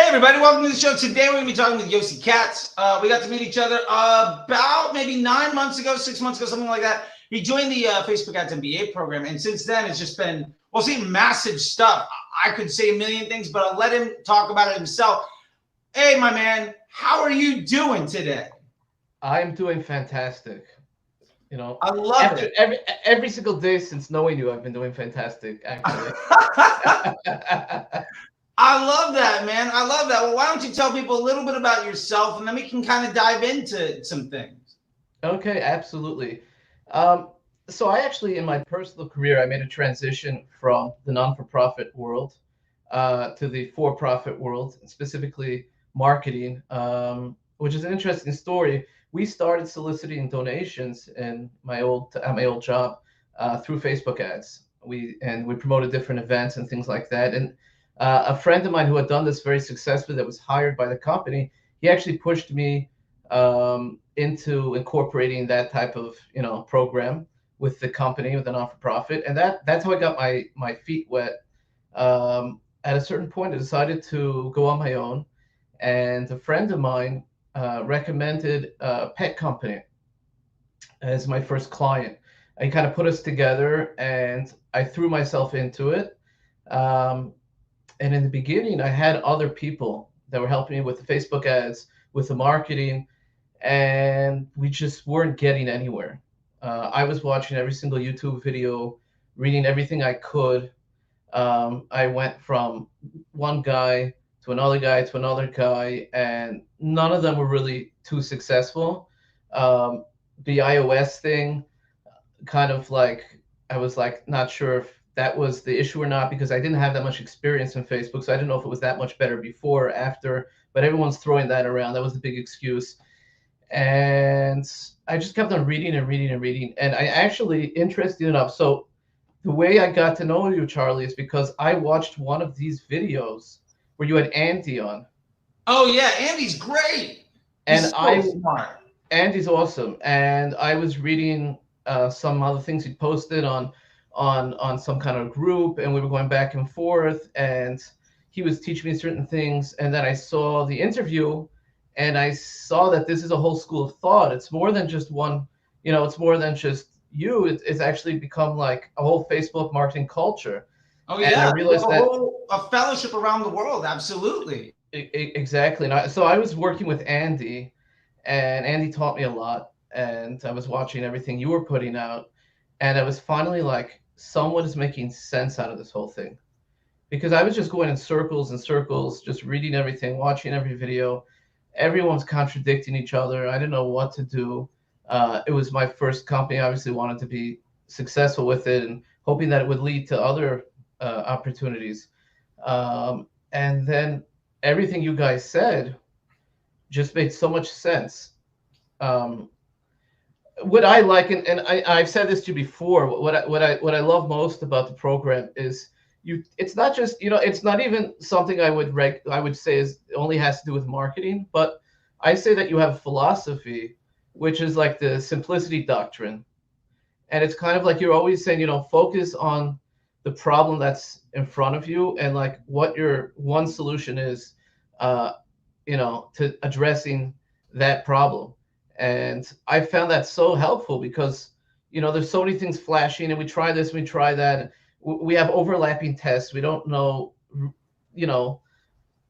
Everybody, welcome to the show. Today we're going to be talking with Yossi Katz. We got to meet each other about maybe 9 months ago, 6 months ago, something like that. He joined the Facebook Ads MBA program, and since then it's just been, massive stuff. I could say a million things, but I'll let him talk about it himself. Hey, my man, how are you doing today? I'm doing fantastic. I love it. Every single day since knowing you, I've been doing fantastic, actually. I love that, man. I love that. Well, why don't you tell people a little bit about yourself, and then we can kind of dive into some things. Okay, absolutely. So I actually, in my personal career, I made a transition from the non-for-profit world to the for-profit world, specifically marketing, which is an interesting story. We started soliciting donations in my old job through Facebook ads. We promoted different events and things like that. And a friend of mine who had done this very successfully, that was hired by the company, he actually pushed me into incorporating that type of program with the company, with the non-for-profit, and that's how I got my feet wet. At a certain point, I decided to go on my own, and a friend of mine recommended a pet company as my first client. He kind of put us together, and I threw myself into it. And in the beginning, I had other people that were helping me with the Facebook ads, with the marketing, and we just weren't getting anywhere. I was watching every single YouTube video, reading everything I could. I went from one guy to another guy to another guy, and none of them were really too successful. The iOS thing, kind of like, I was like not sure if that was the issue or not, because I didn't have that much experience in Facebook, so I didn't know if it was that much better before or after. But everyone's throwing that around. That was the big excuse. And I just kept on reading and reading and reading. And I actually, interesting enough, so the way I got to know you, Charlie, is because I watched one of these videos where you had Andy on. Oh yeah, Andy's great. And smart. Andy's awesome. And I was reading some other things he posted on some kind of group, and we were going back and forth, and he was teaching me certain things. And then I saw the interview, and I saw that this is a whole school of thought. It's more than just one, it's more than just you. It's actually become like a whole Facebook marketing culture. Oh yeah, and I realized a fellowship around the world. Absolutely. Exactly. And so I was working with Andy, and Andy taught me a lot, and I was watching everything you were putting out, and I was finally like, someone is making sense out of this whole thing. Because I was just going in circles and circles, just reading everything, watching every video. Everyone's contradicting each other. I didn't know what to do. It was my first company. I obviously wanted to be successful with it, and hoping that it would lead to other opportunities. And then everything you guys said just made so much sense. What I like, and I've said this to you before, what I love most about the program is it's not just, it's not even something I would say is only has to do with marketing, but I say that you have a philosophy, which is like the simplicity doctrine. And it's kind of like you're always saying, focus on the problem that's in front of you, and like what your one solution is, to addressing that problem. And I found that so helpful because, there's so many things flashing, and we try this, we try that. We have overlapping tests. We don't know,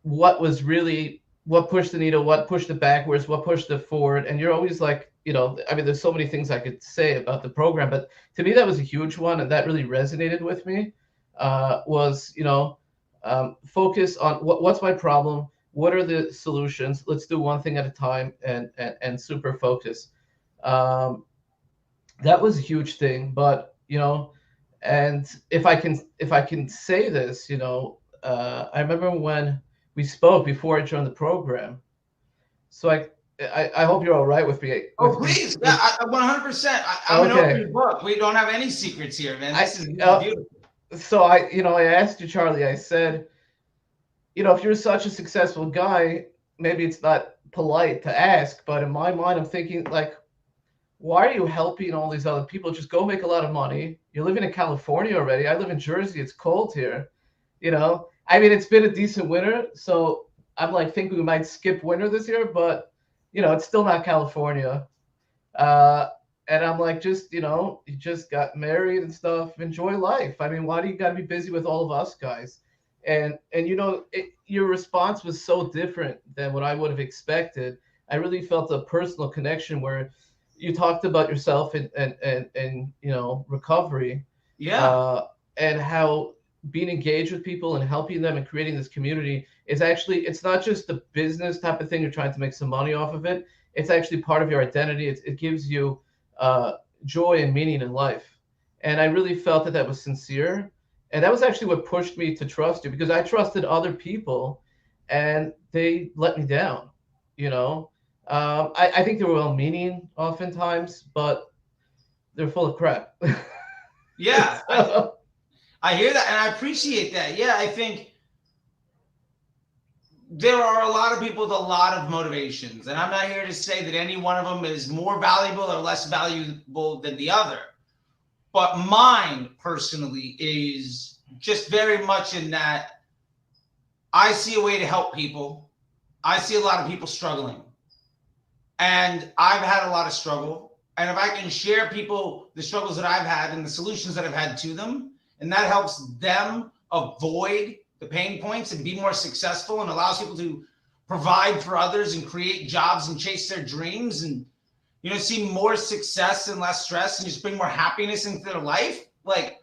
what pushed the needle, what pushed it backwards, what pushed it forward. And you're always like, there's so many things I could say about the program, but to me, that was a huge one. And that really resonated with me, was, focus on what's my problem? What are the solutions? Let's do one thing at a time, and super focus. That was a huge thing, but, and if I can say this, I remember when we spoke before I joined the program. So I hope you're all right with me. Please. Yeah, 100%. I'm an open book. We don't have any secrets here, man. This is beautiful. So I asked you, Charlie, I said, if you're such a successful guy, maybe it's not polite to ask, but in my mind, I'm thinking like, why are you helping all these other people? Just go make a lot of money. You're living in California already. I live in Jersey. It's cold here. It's been a decent winter. So I'm like thinking we might skip winter this year, but it's still not California. Uh, and I'm like, just you just got married and stuff. Enjoy life. I mean, why do you got to be busy with all of us guys? And your response was so different than what I would have expected. I really felt a personal connection where you talked about yourself and recovery, Yeah. uh, and how being engaged with people and helping them and creating this community is actually, it's not just a business type of thing. You're trying to make some money off of it. It's actually part of your identity. It gives you joy and meaning in life. And I really felt that was sincere. And that was actually what pushed me to trust you, because I trusted other people and they let me down. You know, I think they were well meaning oftentimes, but they're full of crap. Yeah. So, I hear that and I appreciate that. Yeah, I think there are a lot of people with a lot of motivations, and I'm not here to say that any one of them is more valuable or less valuable than the other. But mine personally is just very much in that I see a way to help people. I see a lot of people struggling, and I've had a lot of struggle. And if I can share people the struggles that I've had and the solutions that I've had to them, and that helps them avoid the pain points and be more successful and allows people to provide for others and create jobs and chase their dreams and see more success and less stress and just bring more happiness into their life, like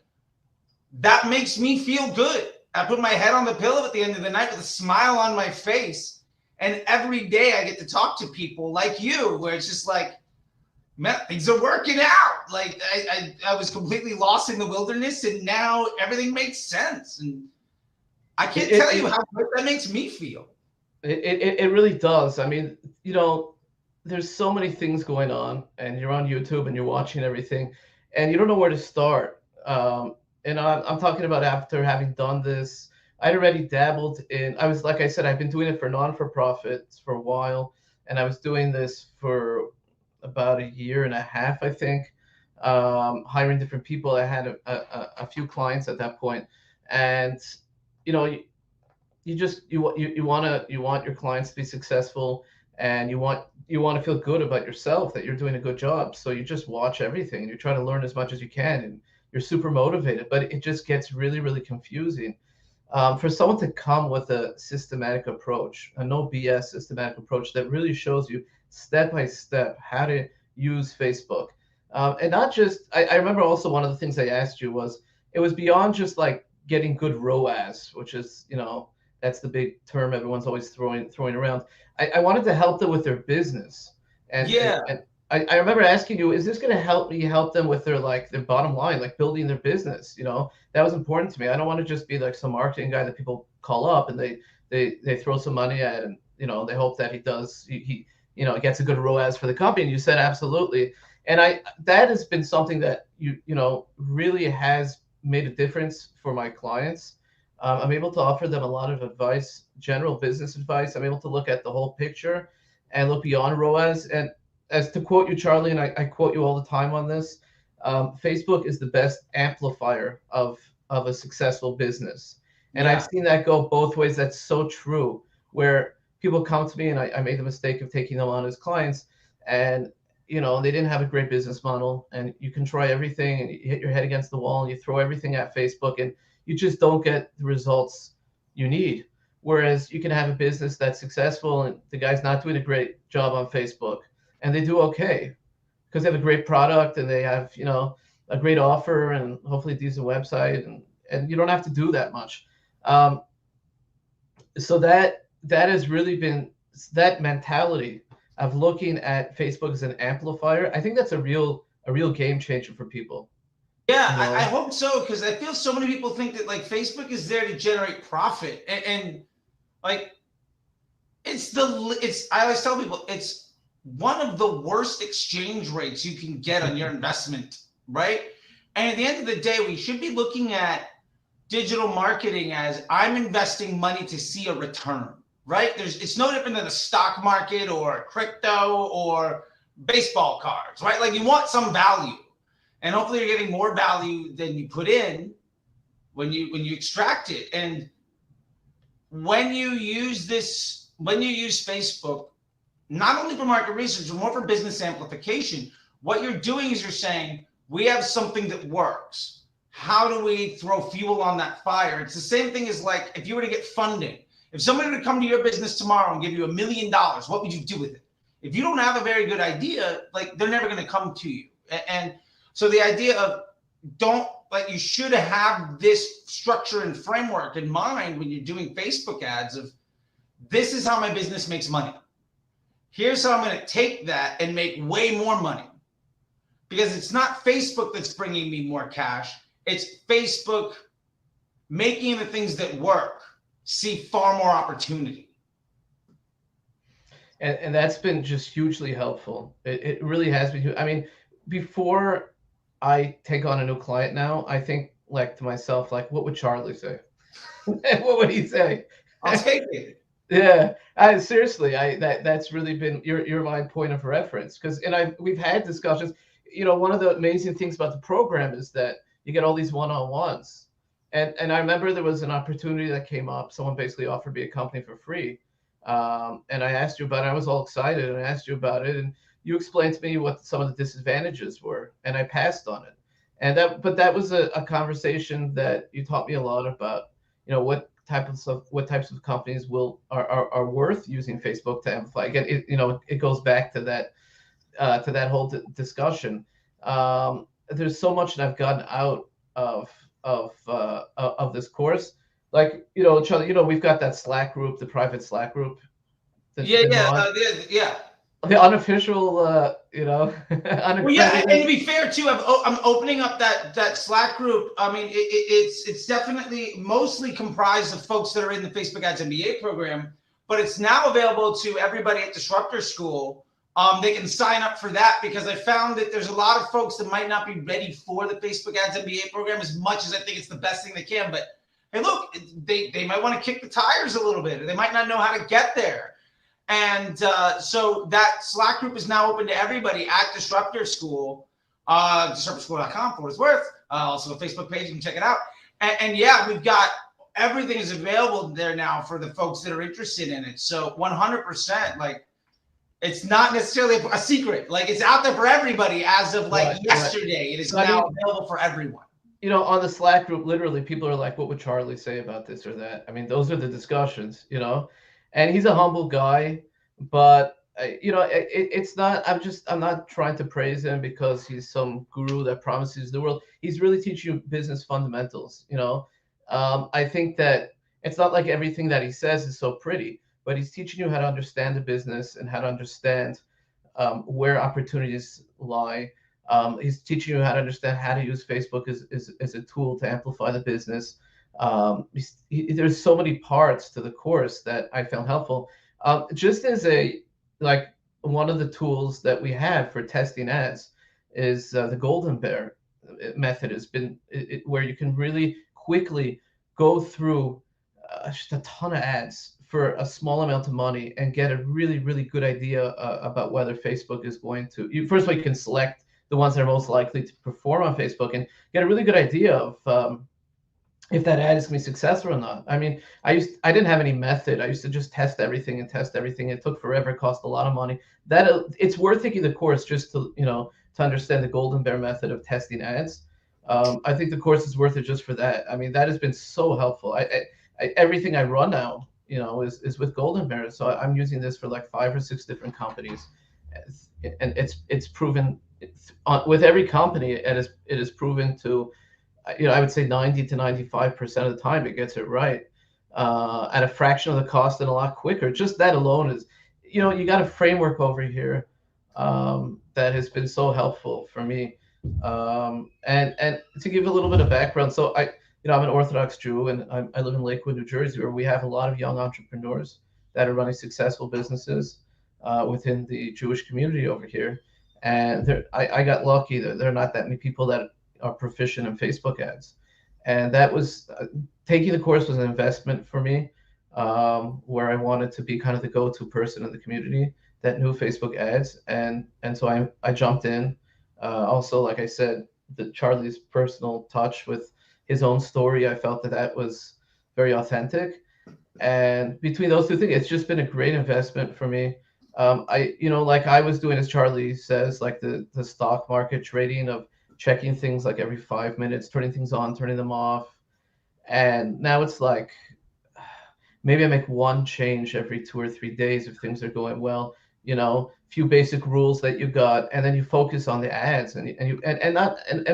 that makes me feel good. I put my head on the pillow at the end of the night with a smile on my face, and every day I get to talk to people like you where it's just like, man, things are working out. Like I was completely lost in the wilderness, and now everything makes sense. And I can't tell you how good that makes me feel. It really does. I mean, there's so many things going on, and you're on YouTube and you're watching everything, and you don't know where to start. And I'm talking about after having done this, I'd already dabbled in. I was, like I said, I've been doing it for non-for-profits for a while, and I was doing this for about a year and a half, I think, hiring different people. I had a few clients at that point, and you want your clients to be successful, and you want to feel good about yourself that you're doing a good job. So you just watch everything and you try to learn as much as you can, and you're super motivated. But it just gets really, really confusing. For someone to come with a systematic approach, a no BS systematic approach that really shows you step by step how to use Facebook. And not just, I remember also one of the things I asked you was, it was beyond just like getting good ROAS, which is, that's the big term everyone's always throwing around. I wanted to help them with their business. And I remember asking you, is this going to help them with their bottom line, like building their business? That was important to me. I don't want to just be like some marketing guy that people call up and they throw some money at, and they hope that he gets a good ROAS for the company. And you said absolutely. And that has been something that really has made a difference for my clients. I'm able to offer them a lot of advice, general business advice. I'm able to look at the whole picture and look beyond ROAS. And as to quote you, Charlie, and I quote you all the time on this, Facebook is the best amplifier of a successful business. And I've seen that go both ways. That's so true, where people come to me, and I made the mistake of taking them on as clients, and they didn't have a great business model, and you can try everything and you hit your head against the wall and you throw everything at Facebook, and you just don't get the results you need. Whereas you can have a business that's successful and the guy's not doing a great job on Facebook, and they do okay because they have a great product and they have, a great offer and hopefully a decent website, and you don't have to do that much. So that has really been that mentality of looking at Facebook as an amplifier. I think that's a real game changer for people. Yeah, I hope so, because I feel so many people think that Facebook is there to generate profit, and like I always tell people it's one of the worst exchange rates you can get on your investment, right? And at the end of the day, we should be looking at digital marketing as I'm investing money to see a return, right? It's no different than the stock market or crypto or baseball cards, right? Like you want some value. And hopefully you're getting more value than you put in when you extract it. And when you use this when you use Facebook, not only for market research, but more for business amplification, what you're doing is you're saying, we have something that works. How do we throw fuel on that fire? It's the same thing as like if you were to get funding. If somebody were to come to your business tomorrow and give you $1 million, what would you do with it? If you don't have a very good idea, like they're never going to come to you. And so the idea of you should have this structure and framework in mind when you're doing Facebook ads of, this is how my business makes money. Here's how I'm going to take that and make way more money. Because it's not Facebook that's bringing me more cash. It's Facebook making the things that work see far more opportunity. And that's been just hugely helpful. It really has been. I mean, before I take on a new client now, I think like to myself, like, what would Charlie say? What would he say? I'll take it. Yeah, seriously, that's really been your my point of reference, because we've had discussions. One of the amazing things about the program is that you get all these one-on-ones, and I remember there was an opportunity that came up. Someone basically offered me a company for free, and I asked you about it. I was all excited, and I asked you about it, and you explained to me what some of the disadvantages were, and I passed on it. But that was a conversation that you taught me a lot about. What types of companies are worth using Facebook to amplify. Again, it goes back to that whole discussion. There's so much that I've gotten out of this course. Like, Charlie, we've got that Slack group, the private Slack group. Yeah. The unofficial, Well, yeah, and to be fair too, I'm opening up that Slack group. I mean, it's definitely mostly comprised of folks that are in the Facebook Ads MBA program, but it's now available to everybody at Disruptor School. They can sign up for that, because I found that there's a lot of folks that might not be ready for the Facebook Ads MBA program as much as I think it's the best thing they can. But hey, look, they might want to kick the tires a little bit, or they might not know how to get there. And so that Slack group is now open to everybody at Disruptor School, disruptorschool.com for what it's worth. Also a Facebook page, you can check it out. And yeah, we've got everything is available there now for the folks that are interested in it. So 100%, like, it's not necessarily a secret. Like, it's out there for everybody as of yesterday. It is now available for everyone. On the Slack group, literally people are like, what would Charlie say about this or that? I mean, those are the discussions, and he's a humble guy, but it's not, I'm not trying to praise him because he's some guru that promises the world. He's really teaching you business fundamentals. I think that it's not like everything that he says is so pretty, but he's teaching you how to understand the business and how to understand where opportunities lie. He's teaching you how to understand how to use Facebook as a tool to amplify the business. There's so many parts to the course that I found helpful. Just as one of the tools that we have for testing ads is the Golden Bear method. Has been where you can really quickly go through just a ton of ads for a small amount of money and get a really, really good idea about whether Facebook is going to. First of all, you can select the ones that are most likely to perform on Facebook and get a really good idea of if that ad is going to be successful or not. I mean, I didn't have any method. I used to just test everything. It took forever. It cost a lot of money. It's worth taking the course just to understand the Golden Bear method of testing ads. I think the course is worth it just for that. I mean, that has been so helpful. Everything I run now, is with Golden Bear. So I'm using this for like 5 or 6 different companies, and it's proven with every company. It is proven to. I would say 90 to 95% of the time it gets it right at a fraction of the cost and a lot quicker. Just that alone is, you got a framework over here that has been so helpful for me. And to give a little bit of background, so I'm an Orthodox Jew, and I live in Lakewood, New Jersey, where we have a lot of young entrepreneurs that are running successful businesses within the Jewish community over here. And I got lucky that there are not that many people that are proficient in Facebook ads, and that was taking the course was an investment for me, where I wanted to be kind of the go-to person in the community that knew Facebook ads, and so I jumped in. Also, like I said, Charlie's personal touch with his own story, I felt that was very authentic. And between those two things, it's just been a great investment for me. Like I was doing, as Charlie says, like the stock market trading of checking things like every 5 minutes, turning things on, turning them off. And now it's like maybe I make one change every 2 or 3 days if things are going well. Few basic rules that you got, and then you focus on the ads, and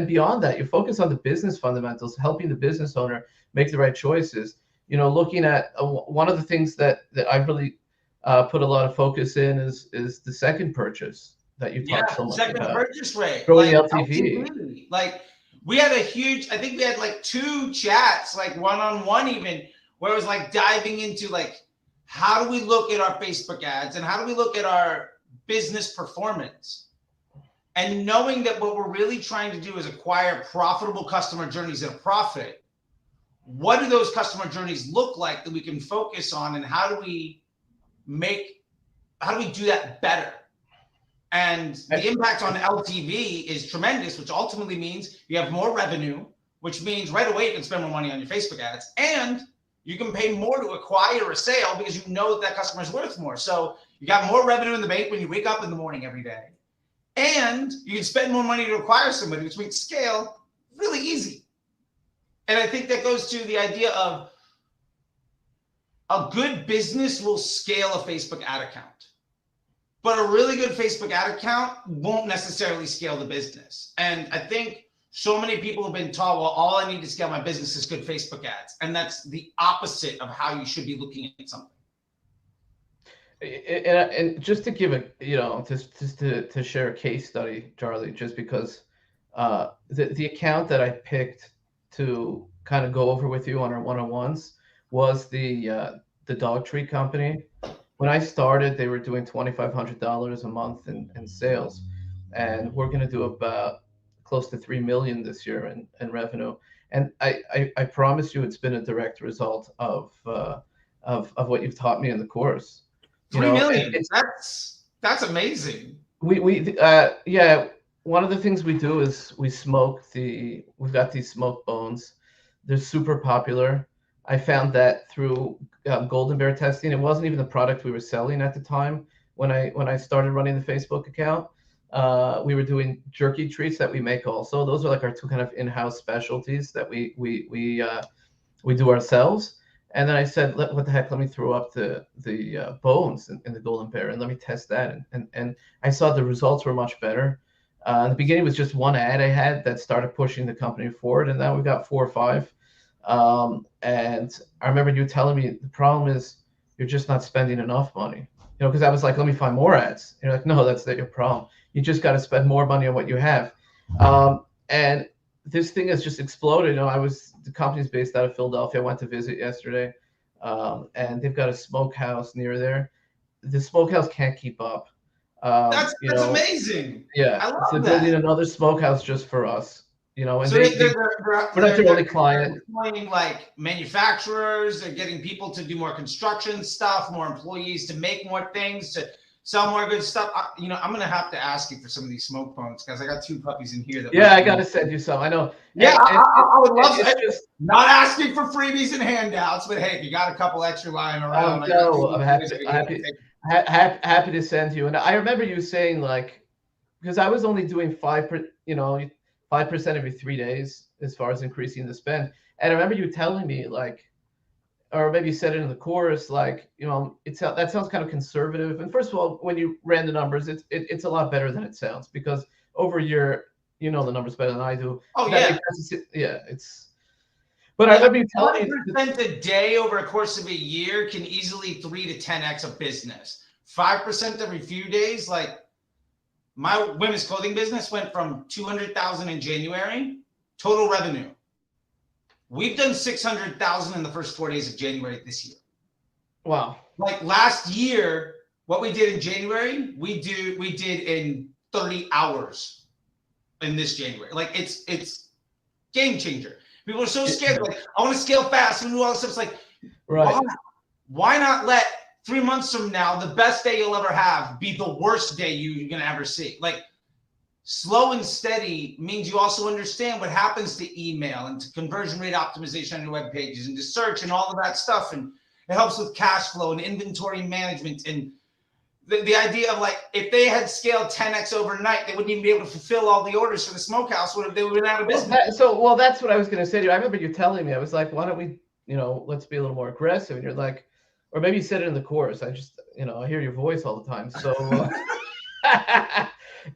beyond that, you focus on the business fundamentals, helping the business owner make the right choices. Looking at one of the things that I've really put a lot of focus in is the second purchase that you talked so much second about, purchase rate, growing like LTV. LTV. Like we had a huge, I think we had like 2 chats, like one-on-one even, where it was like diving into like, how do we look at our Facebook ads and how do we look at our business performance? And knowing that what we're really trying to do is acquire profitable customer journeys at a profit. What do those customer journeys look like that we can focus on, and how do we do that better? And the impact on LTV is tremendous, which ultimately means you have more revenue, which means right away you can spend more money on your Facebook ads, and you can pay more to acquire a sale because you know that customer is worth more. So you got more revenue in the bank when you wake up in the morning every day, and you can spend more money to acquire somebody, which makes scale really easy. And I think that goes to the idea of a good business will scale a Facebook ad account, but a really good Facebook ad account won't necessarily scale the business. And I think so many people have been taught, well, all I need to scale my business is good Facebook ads. And that's the opposite of how you should be looking at something. And just to give just to share a case study, Charlie, just because the account that I picked to kind of go over with you on our one-on-ones was the dog treat company. When I started, they were doing $2,500 a month in sales, and we're going to do about close to 3 million this year in revenue. And I promise you, it's been a direct result of what you've taught me in the course. 3 million. That's amazing. Yeah. One of the things we do is we've got these smoked bones. They're super popular. I found that through Golden Bear testing. It wasn't even the product we were selling at the time when I started running the Facebook account. We were doing jerky treats that we make also. Those are like our 2 kind of in-house specialties that we do ourselves. And then I said, what the heck, let me throw up the bones in the Golden Bear and let me test that. And I saw the results were much better. In the beginning, it was just one ad I had that started pushing the company forward. And now we've got 4 or 5. And I remember you telling me the problem is you're just not spending enough money, because I was like, let me find more ads. And you're like, no, that's not your problem. You just got to spend more money on what you have. And this thing has just exploded. The company's based out of Philadelphia. I went to visit yesterday, and they've got a smokehouse near there. The smokehouse can't keep up. That's amazing. Yeah, I love that. Building another smokehouse just for us. And so we're not their only client. Employing like manufacturers, they're getting people to do more construction stuff, more employees to make more things, to sell more good stuff. I'm gonna have to ask you for some of these smoke bones because I got 2 puppies in here. I gotta send you some. I know. Yeah, I would love to. Just not asking for freebies and handouts, but hey, if you got a couple extra lying around, I'm happy to send you. And I remember you saying because I was only doing 5% every 3 days as far as increasing the spend. And I remember you telling me or maybe you said it in the chorus, that sounds kind of conservative. And first of all, when you ran the numbers, it's a lot better than it sounds, because over a year, the numbers better than I do. Oh yeah. But I remember you telling me 1% a day over a course of a year can easily 3 to 10x a business. 5% every few days, my women's clothing business went from 200,000 in January, total revenue. We've done 600,000 in the first 4 days of January this year. Wow. Last year, what we did in January, we did in 30 hours in this January. It's game changer. People are so scared. I want to scale fast and do all this stuff. It's like, right. Why not let 3 months from now, the best day you'll ever have be the worst day you're going to ever see? Slow and steady means you also understand what happens to email and to conversion rate optimization on your web pages and to search and all of that stuff. And It helps with cash flow and inventory management. And the idea of like, if they had scaled 10x overnight, they wouldn't even be able to fulfill all the orders for the smokehouse. Would have they would have been out of business? That's what I was going to say to you. I remember you telling me, I was like, why don't we, let's be a little more aggressive. And you're like, or maybe you said it in the chorus. I just, I hear your voice all the time. So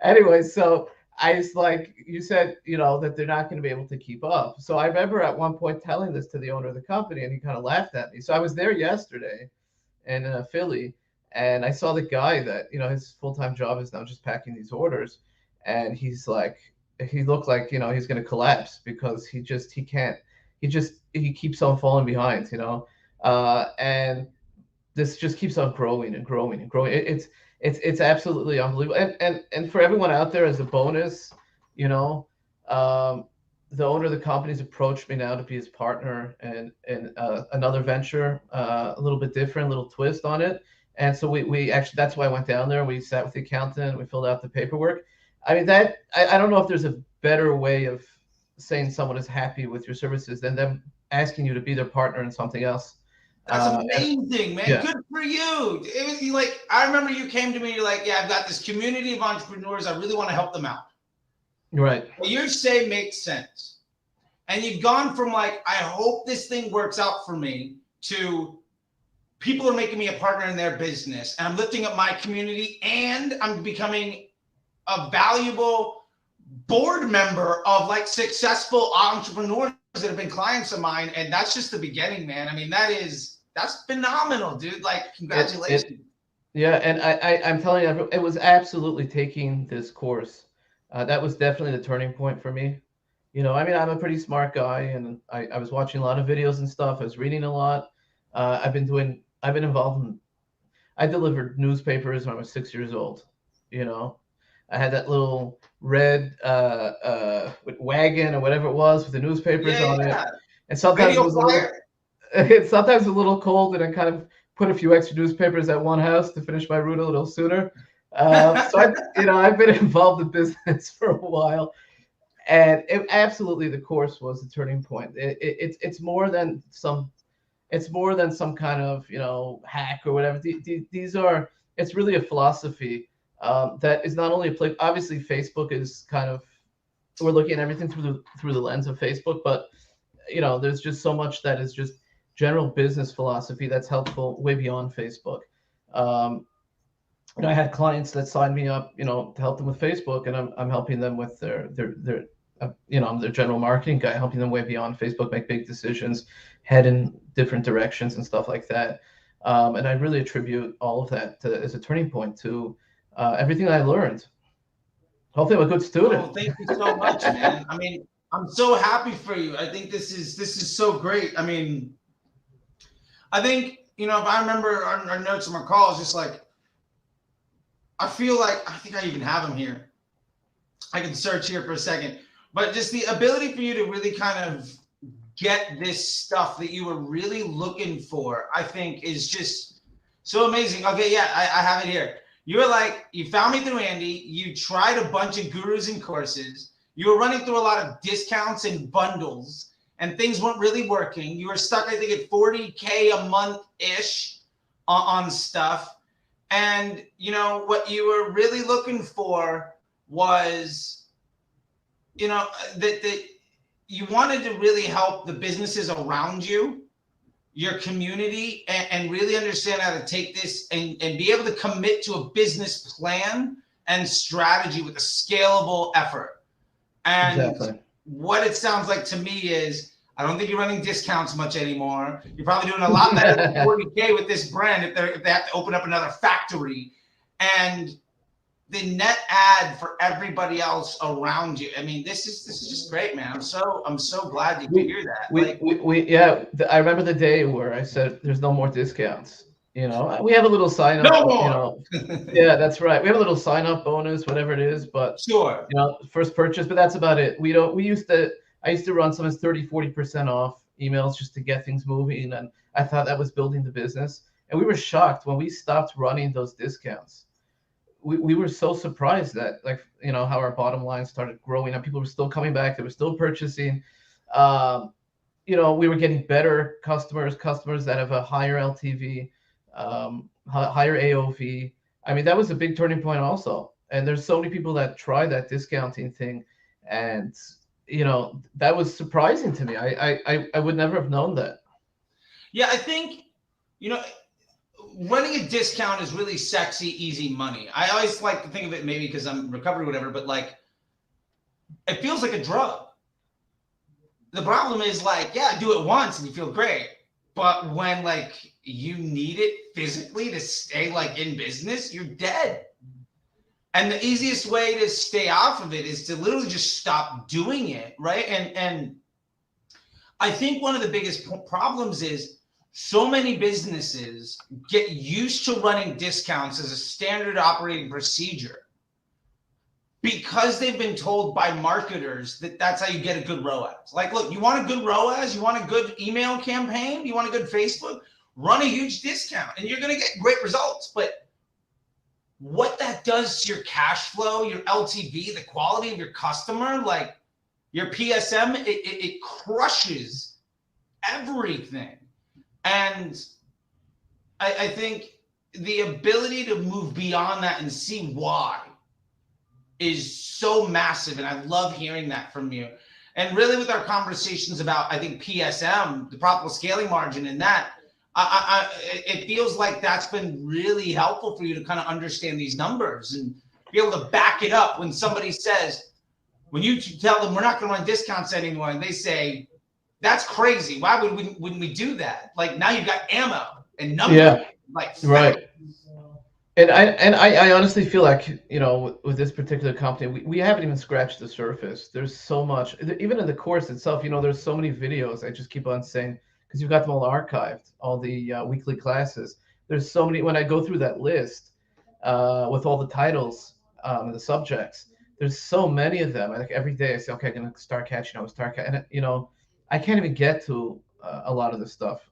anyway, so I was like, you said, that they're not going to be able to keep up. So I remember at one point telling this to the owner of the company, and he kind of laughed at me. So I was there yesterday in Philly, and I saw the guy that, his full-time job is now just packing these orders. And he's like, he looked like, he's going to collapse because he keeps on falling behind, and this just keeps on growing and growing and growing. It's absolutely unbelievable. And for everyone out there, as a bonus, the owner of the company's approached me now to be his partner and another venture, a little bit different, little twist on it. And so we actually, that's why I went down there. We sat with the accountant, we filled out the paperwork. I mean, I don't know if there's a better way of saying someone is happy with your services than them asking you to be their partner in something else. That's amazing, man. Yeah. Good for you. It was like, I remember you came to me, you're like, yeah, I've got this community of entrepreneurs. I really want to help them out. Right. What you say makes sense. And you've gone from like, I hope this thing works out for me, to people are making me a partner in their business, and I'm lifting up my community, and I'm becoming a valuable board member of like successful entrepreneurs that have been clients of mine. And that's just the beginning, man. I mean, that's phenomenal, dude. Like, congratulations. Yeah. And I'm telling you, it was absolutely taking this course. That was definitely the turning point for me. I mean, I'm a pretty smart guy, and I was watching a lot of videos and stuff. I was reading a lot. I've been involved in, I delivered newspapers when I was 6 years old. I had that little red wagon or whatever it was with the newspapers on it. And sometimes it was sometimes a little cold, and I kind of put a few extra newspapers at one house to finish my route a little sooner. So I've been involved in business for a while, and absolutely the course was the turning point. It's more than some kind of hack or whatever. It's really a philosophy that is not only applicable. Obviously, Facebook is kind of, we're looking at everything through the lens of Facebook, but there's just so much that is just general business philosophy that's helpful way beyond Facebook. I had clients that signed me up, to help them with Facebook, and I'm helping them with their I'm their general marketing guy, helping them way beyond Facebook make big decisions, head in different directions and stuff like that. And I really attribute all of that as a turning point to everything I learned. Hopefully I'm a good student. Oh, thank you so much, man. I mean, I'm so happy for you. I think this is so great. I mean, I think, if I remember our notes from our calls, just like, I feel like, I think I even have them here. I can search here for a second, but just the ability for you to really kind of get this stuff that you were really looking for, I think is just so amazing. Okay. Yeah. I have it here. You were like, you found me through Andy. You tried a bunch of gurus and courses. You were running through a lot of discounts and bundles, and things weren't really working. You were stuck, I think, at 40K a month-ish on stuff. And, what you were really looking for was, that you wanted to really help the businesses around you, your community, and really understand how to take this and be able to commit to a business plan and strategy with a scalable effort. And exactly. What it sounds like to me is, I don't think you're running discounts much anymore. You're probably doing a lot better than 40K with this brand if they have to open up another factory. And the net ad for everybody else around you. I mean, this is just great, man. I'm so glad to hear that. I remember the day where I said there's no more discounts. We have a little sign up. No more. Yeah, that's right. We have a little sign up bonus, whatever it is, but sure. First purchase, but that's about it. I used to run sometimes 30-40% off emails just to get things moving, and I thought that was building the business. And we were shocked when we stopped running those discounts. We were so surprised that, how our bottom line started growing and people were still coming back. They were still purchasing. we were getting better customers that have a higher LTV, higher AOV. I mean, that was a big turning point also. And there's so many people that try that discounting thing, and that was surprising to me. I would never have known that. Yeah, I think, you know, running a discount is really sexy, easy money. I always like to think of it, maybe because I'm recovered or whatever, but like, it feels like a drug. The problem is, like, yeah, do it once and you feel great. But when like you need it physically to stay like in business, you're dead. And the easiest way to stay off of it is to literally just stop doing it, right? And I think one of the biggest problems is so many businesses get used to running discounts as a standard operating procedure because they've been told by marketers that that's how you get a good ROAS. Like, look, you want a good ROAS, you want a good email campaign, you want a good Facebook, run a huge discount and you're going to get great results. But what that does to your cash flow, your LTV, the quality of your customer, like your PSM, it crushes everything. And I think the ability to move beyond that and see why is so massive. And I love hearing that from you. And really with our conversations about, I think, PSM, the profitable scaling margin, and that, it feels like that's been really helpful for you to kind of understand these numbers and be able to back it up when somebody says, when you tell them we're not going to run discounts anymore, and they say, that's crazy. Why wouldn't we do that? Like, now you've got ammo and numbers. Yeah, like right. And I honestly feel like, with this particular company, we haven't even scratched the surface. There's so much, even in the course itself, there's so many videos. I just keep on saying, because you've got them all archived, all the weekly classes. There's so many. When I go through that list with all the titles and the subjects, there's so many of them. Like every day I say, okay, I'm going to start catching up, and I can't even get to a lot of this stuff.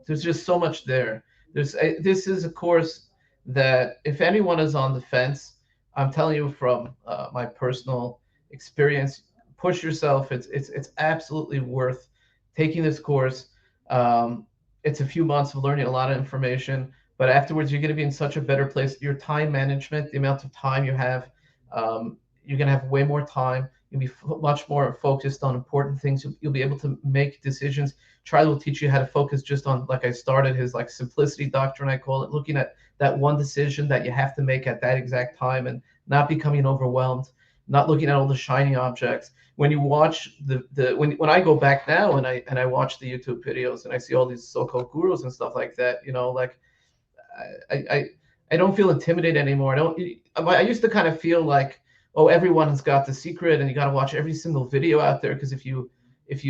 There's just so much there. This is a course that if anyone is on the fence, I'm telling you from my personal experience, push yourself. It's absolutely worth taking this course. It's a few months of learning a lot of information, but afterwards you're going to be in such a better place. Your time management, the amount of time you have, you're going to have way more time. You'll be much more focused on important things. You'll be able to make decisions. Charlie will teach you how to focus just on, like I started, his like simplicity doctrine, I call it, looking at that one decision that you have to make at that exact time and not becoming overwhelmed, not looking at all the shiny objects. When you watch when I go back now and I watch the YouTube videos and I see all these so-called gurus and stuff like that, like I don't feel intimidated anymore. I used to kind of feel like, oh, everyone has got the secret and you got to watch every single video out there, because if you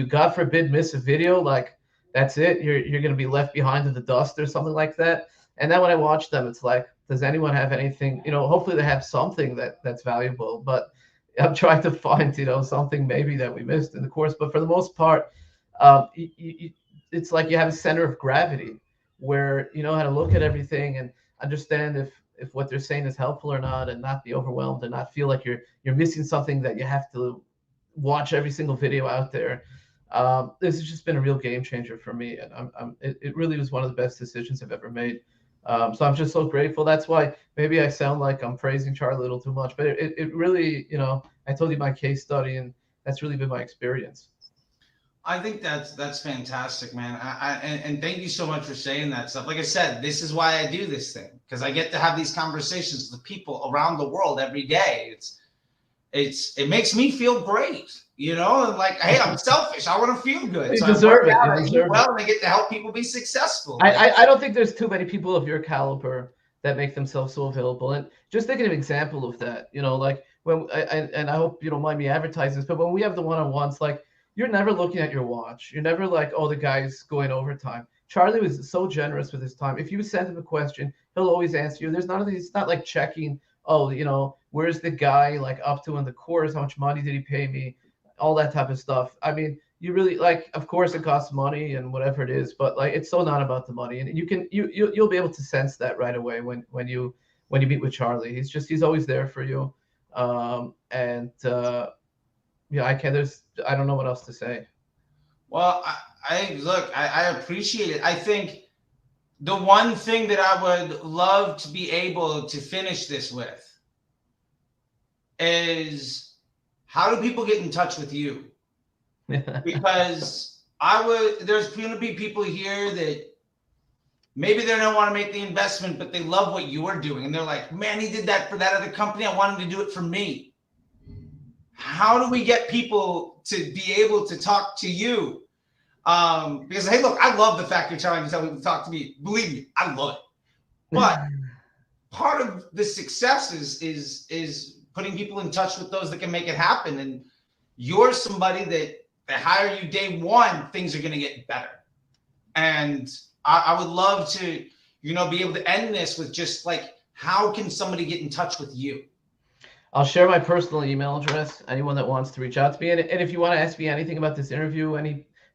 God forbid miss a video, like that's it, you're going to be left behind in the dust or something like that. And then when I watch them, it's like, does anyone have anything, hopefully they have something that's valuable, but I'm trying to find, something maybe that we missed in the course. But for the most part, it's like you have a center of gravity where you know how to look at everything and understand if what they're saying is helpful or not, and not be overwhelmed and not feel like you're missing something that you have to watch every single video out there. This has just been a real game changer for me, and it really was one of the best decisions I've ever made. So I'm just so grateful. That's why maybe I sound like I'm praising Charlie a little too much, but it really, I told you my case study, and that's really been my experience. I think that's fantastic, man. And thank you so much for saying that stuff. Like I said, this is why I do this thing, because I get to have these conversations with people around the world every day. It makes me feel great, and like, hey, I'm selfish. I want to feel good. You so deserve it. I eat well, and I get to help people be successful. I don't think there's too many people of your caliber that make themselves so available. And just thinking of an example of that, like when and I hope you don't mind me advertising this, but when we have the one-on-ones, like, you're never looking at your watch. You're never like, oh, the guy's going overtime. Charlie was so generous with his time. If you send him a question, he'll always answer you. There's none of these. It's not like checking, oh, where's the guy like up to in the course? How much money did he pay me? All that type of stuff. I mean, you really, like, of course it costs money and whatever it is, but like, it's so not about the money. And you'll be able to sense that right away when you meet with Charlie. He's always there for you. Yeah, I don't know what else to say. Well, I appreciate it. I think the one thing that I would love to be able to finish this with is, how do people get in touch with you? Because there's going to be people here that maybe they don't want to make the investment, but they love what you are doing. And they're like, man, he did that for that other company. I want him to do it for me. How do we get people to be able to talk to you? Because, hey, look, I love the fact you're trying to tell people to talk to me. Believe me, I love it. But part of the success is putting people in touch with those that can make it happen. And you're somebody that they hire you day one, things are going to get better. And I would love to, be able to end this with just like, how can somebody get in touch with you? I'll share my personal email address. Anyone that wants to reach out to me, and if you want to ask me anything about this interview,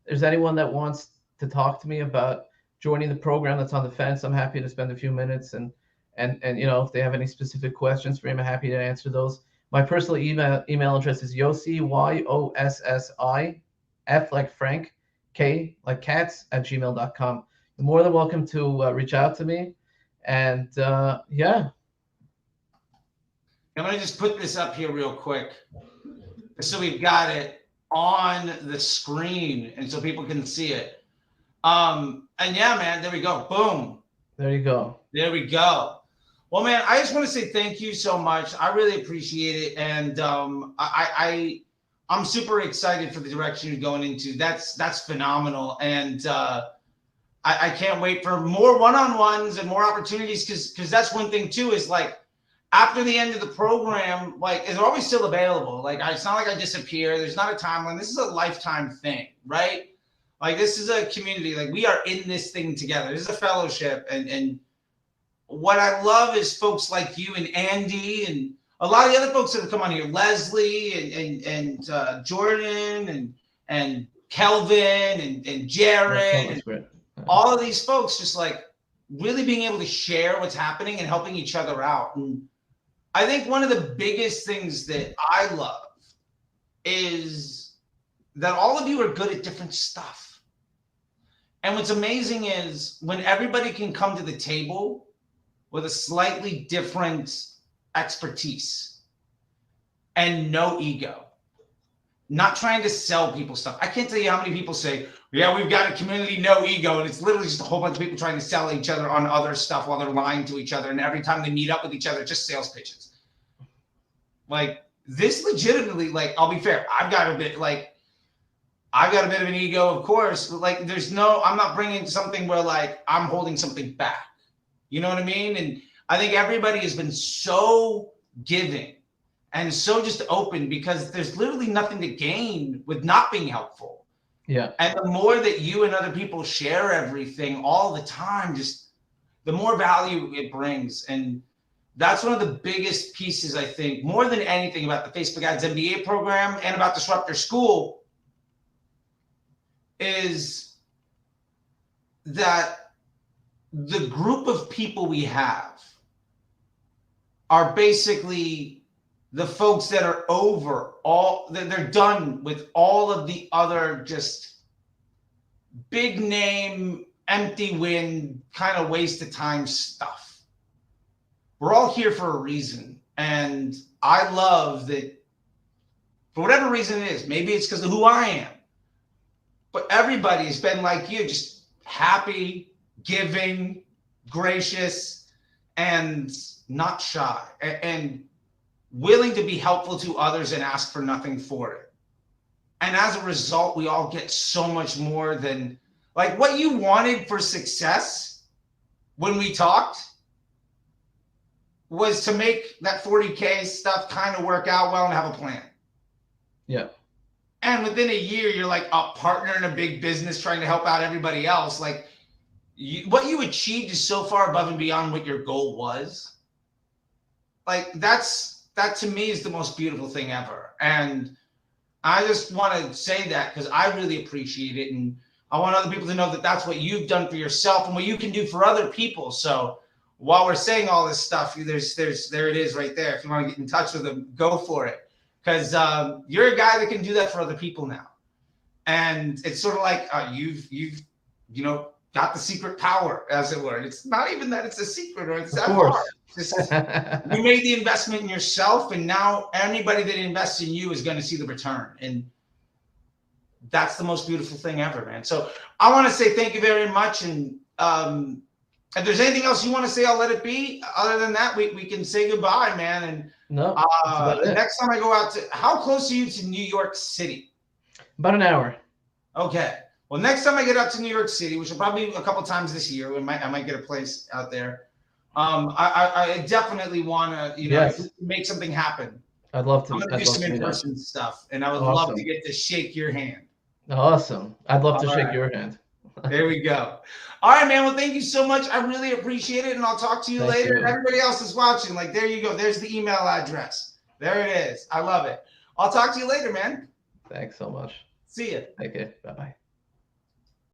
there's anyone that wants to talk to me about joining the program that's on the fence, I'm happy to spend a few minutes and if they have any specific questions for me, I'm happy to answer those. My personal email address is Yossi, Yossi, F like Frank, K like cats, @gmail.com. You're more than welcome to reach out to me. And yeah. I'm going to just put this up here real quick, so we've got it on the screen and so people can see it. And yeah, man, there we go. Boom. There you go. There we go. Well, man, I just want to say thank you so much. I really appreciate it. And I'm super excited for the direction you're going into. That's phenomenal. And I can't wait for more one-on-ones and more opportunities, because that's one thing too, is like, after the end of the program, like, they're always still available. Like, it's not like I disappear. There's not a timeline. This is a lifetime thing, right? Like, this is a community. Like, we are in this thing together. This is a fellowship. And what I love is folks like you and Andy and a lot of the other folks that have come on here, Leslie and Jordan and Kelvin and Jared, and all of these folks, just like really being able to share what's happening and helping each other out. And I think one of the biggest things that I love is that all of you are good at different stuff. And what's amazing is when everybody can come to the table with a slightly different expertise and no ego, not trying to sell people stuff. I can't tell you how many people say, yeah, we've got a community, no ego. And it's literally just a whole bunch of people trying to sell each other on other stuff while they're lying to each other. And every time they meet up with each other, just sales pitches. Like, this legitimately, like, I'll be fair, I've got a bit of an ego, of course. But like, I'm not bringing something where like I'm holding something back. You know what I mean? And I think everybody has been so giving and so just open, because there's literally nothing to gain with not being helpful. Yeah. And the more that you and other people share everything all the time, just the more value it brings. And that's one of the biggest pieces, I think, more than anything, about the Facebook Ads MBA program and about Disrupt Your School, is that the group of people we have are basically the folks that are they're done with all of the other just big name, empty win, kind of waste of time stuff. We're all here for a reason. And I love that, for whatever reason it is, maybe it's because of who I am, but everybody has been like you, just happy, giving, gracious, and not shy, and willing to be helpful to others and ask for nothing for it. And as a result, we all get so much more than, like, what you wanted for success when we talked was to make that 40K stuff kind of work out well and have a plan. Yeah. And within a year, you're like a partner in a big business trying to help out everybody else. Like, what you achieved is so far above and beyond what your goal was. Like, that to me is the most beautiful thing ever. And I just want to say that because I really appreciate it. And I want other people to know that that's what you've done for yourself and what you can do for other people. So while we're saying all this stuff, there it is right there. If you want to get in touch with them, go for it. Because you're a guy that can do that for other people now. And it's sort of like you've got the secret power, as it were. And it's not even that it's a secret or it's Of that course. hard. It's just, you made the investment in yourself, and now anybody that invests in you is going to see the return. And that's the most beautiful thing ever, man. So I want to say thank you very much. And if there's anything else you want to say, I'll let it be. Other than that, we can say goodbye, man. And No, that's about it. next time I go out to, how close are you to New York City? About an hour. Okay. Well, next time I get out to New York City, which will probably be a couple times this year, I might get a place out there. I definitely want to, Yes. make something happen. I'd love to. I'm gonna do some in-person stuff, and I would Awesome. love to get to shake your hand. Awesome. I'd love to All shake right. your hand. There we go. All right, man. Well, thank you so much. I really appreciate it, and I'll talk to you Thank later. you. And everybody else is watching, like, there you go. There's the email address. There it is. I love it. I'll talk to you later, man. Thanks so much. See ya. Okay. Bye-bye.